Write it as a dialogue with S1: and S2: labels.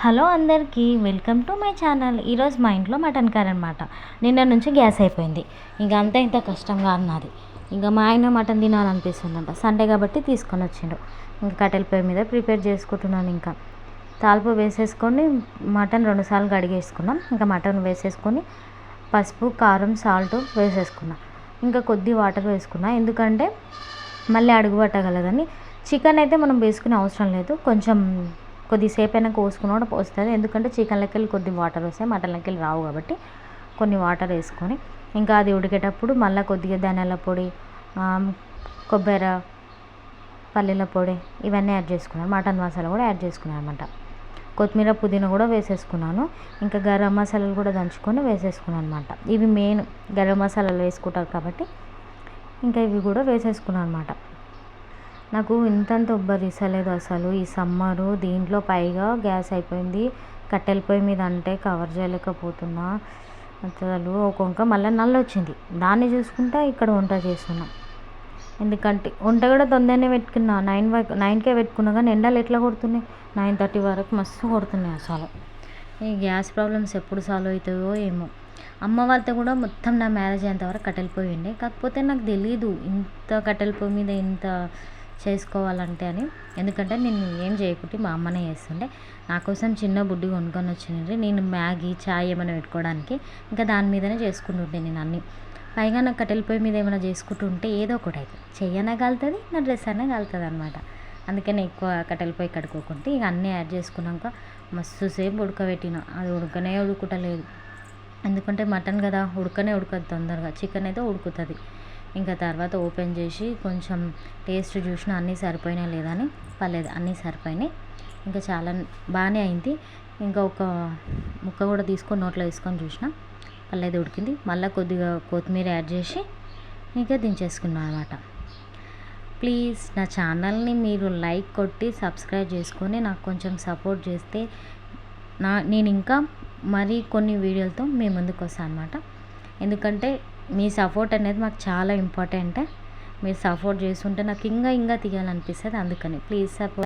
S1: Hello అందరికీ welcome to my channel. ఈరోజు మా ఇంట్లో మటన్ కర్రీ అనమాట. నిన్న నుంచి గ్యాస్ అయిపోయింది. ఇంకా అంతా ఇంత కష్టంగా అన్నది. ఇంకా మా ఆయన మటన్ తినాలనిపిస్తుందంట. సండే కాబట్టి తీసుకొని వచ్చిండు. ఇంకా కట్టెల పొయ్యి మీద ప్రిపేర్ చేసుకుంటున్నాను. ఇంకా తాలింపు వేసేసుకొని మటన్ 2 సార్లు కడిగేసుకున్నాం. ఇంకా మటన్ వేసేసుకొని పసుపు, కారం, సాల్ట్ వేసేసుకున్నాం. ఇంకా కొద్ది వాటర్ వేసుకున్నా, ఎందుకంటే మళ్ళీ అడుగు పట్టగలదని. చికెన్ అయితే మనం వేసుకునే అవసరం లేదు, కొంచెం కొద్దిసేపు అయినా కోసుకున్న కూడా వస్తుంది, ఎందుకంటే చికెన్లోకి వెళ్ళి కొద్ది వాటర్ వస్తాయి, మటన్లోకి వెళ్ళి రావు కాబట్టి కొన్ని వాటర్ వేసుకొని ఇంకా అది ఉడికేటప్పుడు మళ్ళీ కొద్దిగా ధనియాల పొడి, కొబ్బరి, పల్లీల పొడి ఇవన్నీ యాడ్ చేసుకున్నాను. మటన్ మసాలా కూడా యాడ్ చేసుకున్నాను అనమాట. కొత్తిమీర, పుదీనా కూడా వేసేసుకున్నాను. ఇంకా గరం మసాలాలు కూడా దంచుకొని వేసేసుకున్నాను అనమాట. ఇవి మెయిన్, గరం మసాలాలు వేసుకుంటారు కాబట్టి ఇంకా ఇవి కూడా వేసేసుకున్నాను అనమాట. నాకు ఇంతంత ఉబ్బరిస్తలేదు అసలు ఈ సమ్మరు. దీంట్లో పైగా గ్యాస్ అయిపోయింది. కట్టెల పొయ్యి మీద అంటే కవర్ చేయలేకపోతున్నా అసలు. ఒక వంక మళ్ళీ నల్ల వచ్చింది, దాన్ని చూసుకుంటా ఇక్కడ వంట చేస్తున్నాం. ఎందుకంటే వంట కూడా తొందరనే పెట్టుకున్నా, 9కే పెట్టుకున్నా, కానీ ఎండలు ఎట్లా కొడుతున్నాయి, 9:30 వరకు మస్తు కొడుతున్నాయి అసలు. ఈ గ్యాస్ ప్రాబ్లమ్స్ ఎప్పుడు సాల్వ్ అవుతుందో ఏమో. అమ్మ వాళ్ళతో కూడా మొత్తం నా మ్యారేజ్ అయ్యేంతవరకు కట్టెల పొయ్యి ఉండే, కాకపోతే నాకు తెలీదు ఇంత కట్టెల పొయ్యి మీద ఇంత చేసుకోవాలంటే అని. ఎందుకంటే నేను ఏం చేయకుంటే మా అమ్మనే చేస్తుండే. నా కోసం చిన్న బుడ్డి కొనుక్కొని వచ్చింది. నేను మ్యాగీ, చాయ్ ఏమైనా పెట్టుకోవడానికి ఇంకా దాని మీదనే చేసుకుంటుంటే నేను అన్నీ. పైగా నాకు కట్టెల పొయ్యి మీద ఏమైనా చేసుకుంటుంటే ఏదో ఒకటి అవుతుంది, చెయ్యనా కాలుతుంది, నా డ్రెస్ అన్నా కాలుతుంది అనమాట. అందుకని ఎక్కువ కట్టెల పొయ్యి కడుక్కోకుంటే ఇక అన్నీ యాడ్ చేసుకున్నాక మస్తు సేపు ఉడకబెట్టిన, అది ఉడకలేదు. ఎందుకంటే మటన్ కదా, ఉడకదు తొందరగా. చికెన్ అయితే ఉడుకుతుంది. ఇంకా తర్వాత ఓపెన్ చేసి కొంచెం టేస్ట్ చూసిన అన్నీ సరిపోయినా లేదా అని, పర్లేదు అన్నీ సరిపోయినాయి. ఇంకా చాలా బాగానే అయింది. ఇంకా ఒక ముక్క కూడా తీసుకొని నోట్లో వేసుకొని చూసిన, పర్లేదు ఉడికింది. మళ్ళీ కొద్దిగా కొత్తిమీర యాడ్ చేసి ఇంకా దించేసుకున్నాను అనమాట. ప్లీజ్ నా ఛానల్ని మీరు లైక్ కొట్టి సబ్స్క్రైబ్ చేసుకొని నాకు కొంచెం సపోర్ట్ చేస్తే నేను ఇంకా మరి కొన్ని వీడియోలతో మీ ముందుకు వస్తాను అనమాట. ఎందుకంటే మీ సపోర్ట్ అనేది మాకు చాలా ఇంపార్టెంట్. మీరు సపోర్ట్ చేస్తుంటే నాకు ఇంకా తీయాలనిపిస్తుంది. అందుకని ప్లీజ్ సపోర్ట్.